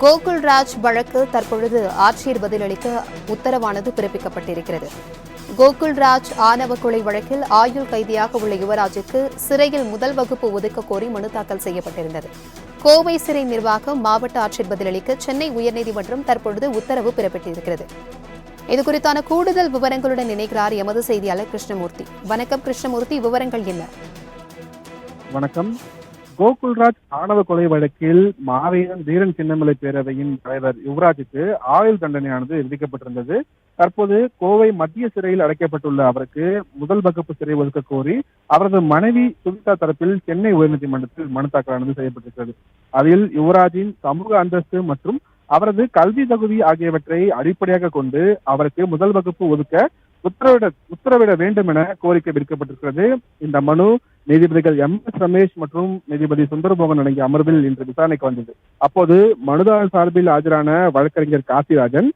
கோகுல்ராஜ் வழக்கு தற்பொழுது ஆட்சியர் பதிலளிக்க உத்தரவானது பிறப்பிக்கப்பட்டிருக்கிறது. கோகுல்ராஜ் ஆணவ கொலை வழக்கில் ஆயுள் கைதியாக உள்ள யுவராஜுக்கு சிறையில் முதல் வகுப்பு ஒதுக்க கோரி மனு தாக்கல் செய்யப்பட்டிருந்தது. கோவை சிறை நிர்வாகம் மாவட்ட ஆட்சியர் பதிலளிக்க சென்னை உயர்நீதிமன்றம் தற்பொழுது உத்தரவு பிறப்பித்திருக்கிறது. இதுகுறித்தான கூடுதல் விவரங்களுடன் இணைக்கிறார் எமது செய்தியாளர் கிருஷ்ணமூர்த்தி. வணக்கம் கிருஷ்ணமூர்த்தி, விவரங்கள் என்ன? வணக்கம். கோகுல்ராஜ் ஆணவ கொலை வழக்கில் மாவீரன் வீரன் சின்னமலை பேரவையின் தலைவர் யுவராஜுக்கு ஆயுள் தண்டனையானது விதிக்கப்பட்டிருந்தது. தற்போது கோவை மத்திய சிறையில் அடைக்கப்பட்டுள்ள அவருக்கு முதல் வகுப்பு சிறை ஒதுக்க கோரி அவரது மனைவி சுவிதா தரப்பில் சென்னை உயர்நீதிமன்றத்தில் மனு தாக்கலானது செய்யப்பட்டிருக்கிறது. அதில் யுவராஜின் சமூக அந்தஸ்து மற்றும் அவரது கல்வி தகுதி ஆகியவற்றை அடிப்படையாக கொண்டு அவருக்கு முதல் வகுப்பு ஒதுக்க உத்தரவிட வேண்டும் என கோரிக்கை விடுக்கப்பட்டிருக்கிறது. இந்த மனு நீதிபதிகள் MS ரமேஷ் மற்றும் நீதிபதி சுந்தரமோகன் அடங்கிய அமர்வில் இன்று விசாரணைக்கு வந்தது. அப்போது மனுதாரர் சார்பில் ஆஜரான வழக்கறிஞர் காசிராஜன்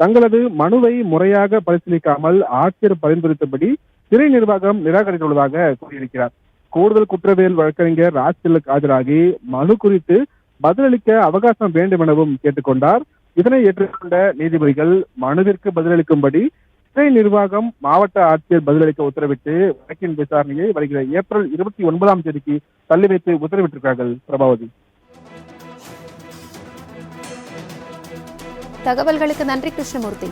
தங்களது மனுவை முறையாக பரிசீலிக்காமல் ஆட்சியர் பரிந்துரைத்தபடி சிறை நிர்வாகம் நிராகரித்துள்ளதாக கூறியிருக்கிறார். கூடுதல் குற்றவியல் வழக்கறிஞர் ராஜ்திலக் ஆஜராகி மனு குறித்து பதிலளிக்க அவகாசம் வேண்டும் எனவும் கேட்டுக்கொண்டார். இதனை ஏற்றுக்கொண்ட நீதிபதிகள் மனுவிற்கு பதிலளிக்கும்படி சிறை நிர்வாகம் மாவட்ட ஆட்சியர் பதிலளிக்க உத்தரவிட்டு வழக்கின் விசாரணையை வருகிற ஏப்ரல் 29ஆம் தேதிக்கு தள்ளி வைத்து உத்தரவிட்டிருக்கிறார்கள். பிரபாவதி, தகவல்களுக்கு நன்றி கிருஷ்ணமூர்த்தி.